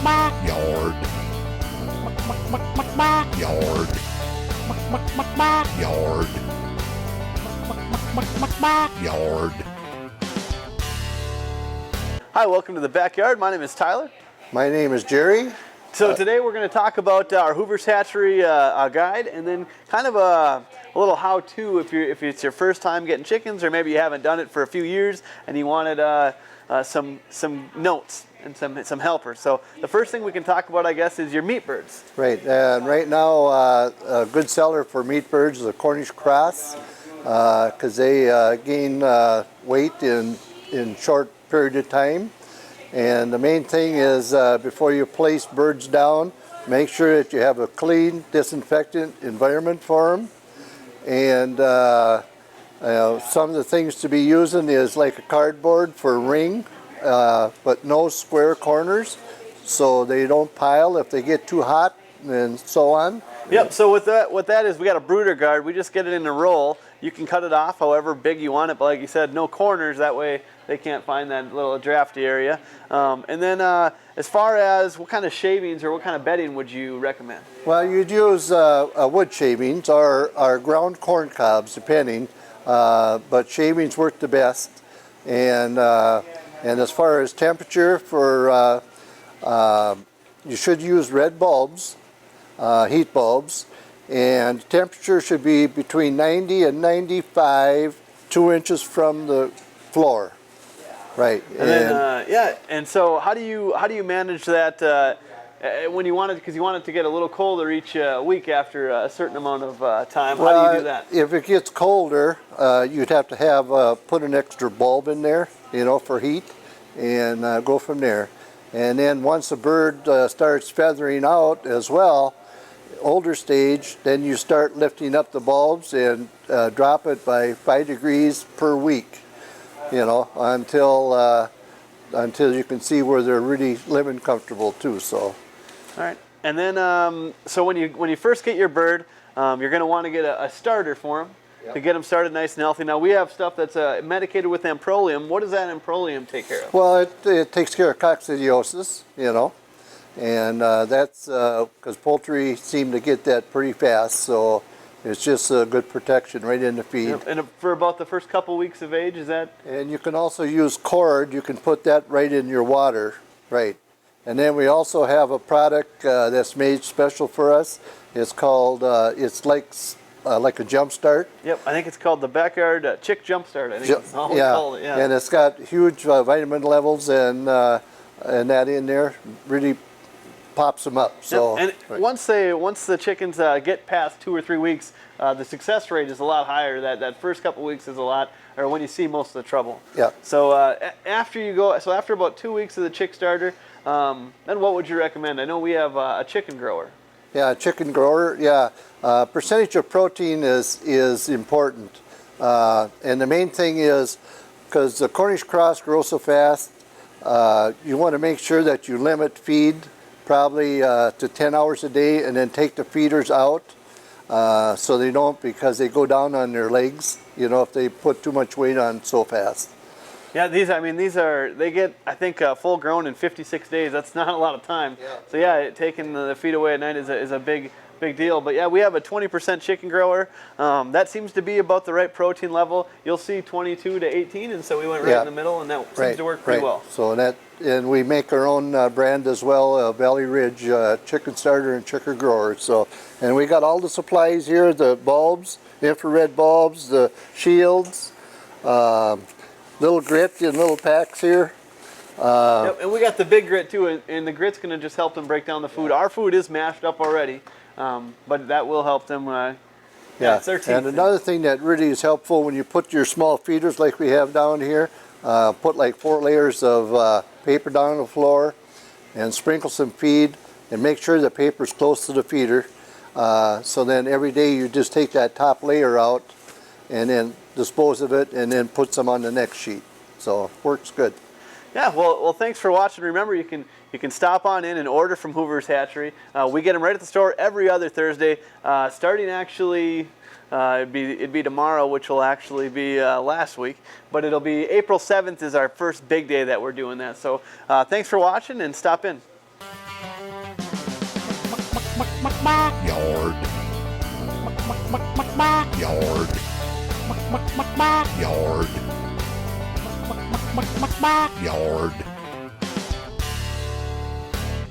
Backyard. Backyard. Backyard. Backyard. Hi, welcome to the Backyard. My name is Tyler. My name is Jerry. So today we're going to talk about our Hoover's Hatchery guide, and then kind of a little how-to if it's your first time getting chickens, or maybe you haven't done it for a few years and you wanted some notes and some helpers. So the first thing we can talk about, I guess, is your meat birds. Right, and right now a good seller for meat birds is a Cornish cross, because they gain weight in short period of time. And the main thing is before you place birds down, make sure that you have a clean, disinfectant environment for them. And some of the things to be using is like a cardboard for a ring, but no square corners, so they don't pile if they get too hot and so on. Yep, so what that is, we got a brooder guard. We just get it in a roll. You can cut it off however big you want it, but like you said, no corners. That way they can't find that little drafty area. And then as far as what kind of shavings or what kind of bedding would you recommend? Well, you'd use wood shavings or ground corn cobs, depending, but shavings work the best. And as far as temperature, you should use red bulbs, heat bulbs, and temperature should be between 90 and 95, 2 inches from the floor. Right. And then, and so how do you manage that when you want it, because you want it to get a little colder each week after a certain amount of time? Well, how do you do that? If it gets colder, you'd have to have put an extra bulb in there, for heat, and go from there. And then once a bird starts feathering out as well, older stage, then you start lifting up the bulbs and drop it by 5 degrees per week, until you can see where they're really living comfortable too. So, all right. And then, so when you first get your bird, you're going to want to get a starter for them. Yep. To get them started nice and healthy. Now we have stuff that's medicated with Amprolium. What does that Amprolium take care of? Well, it takes care of coccidiosis, and that's because poultry seem to get that pretty fast, so it's just a good protection right in the feed. Yep. And for about the first couple weeks of age, is that? And you can also use cord. You can put that right in your water, right. And then we also have a product that's made special for us. It's called, it's like a jump start. Yep, I think it's called the Backyard Chick Jump Start. I think that's all we call it. Yeah, and it's got huge vitamin levels and that in there really pops them up. So, yep. And once the chickens get past 2 or 3 weeks, the success rate is a lot higher. That first couple weeks is a lot, or when you see most of the trouble. Yeah. So after about 2 weeks of the chick starter, then what would you recommend? I know we have a chicken grower. Yeah, chicken grower. Yeah, percentage of protein is important, and the main thing is because the Cornish cross grows so fast, you want to make sure that you limit feed probably to 10 hours a day, and then take the feeders out so they don't, because they go down on their legs. If they put too much weight on so fast. Yeah, they get, I think, full grown in 56 days. That's not a lot of time. Yeah. So yeah, taking the feed away at night is a big deal. But yeah, we have a 20% chicken grower. That seems to be about the right protein level. You'll see 22 to 18, and so we went right in the middle, and that seems to work pretty well. So and we make our own brand as well, Valley Ridge Chicken Starter and Chicken Grower. So, and we got all the supplies here: the bulbs, infrared bulbs, the shields. Little grit in little packs here. Yep, and we got the big grit too, and the grit's going to just help them break down the food. Our food is mashed up already, but that will help them. It's their teeth. And another thing that really is helpful when you put your small feeders like we have down here, put like 4 layers of paper down on the floor and sprinkle some feed, and make sure the paper's close to the feeder. So then every day you just take that top layer out and then dispose of it, and then put some on the next sheet. So works good. Yeah, well, thanks for watching. Remember, you can stop on in and order from Hoover's Hatchery. We get them right at the store every other Thursday, starting actually It'd be tomorrow, which will actually be last week, but it'll be April 7th is our first big day that we're doing that. So thanks for watching and stop in. Yard. Yard. Yard. Yard.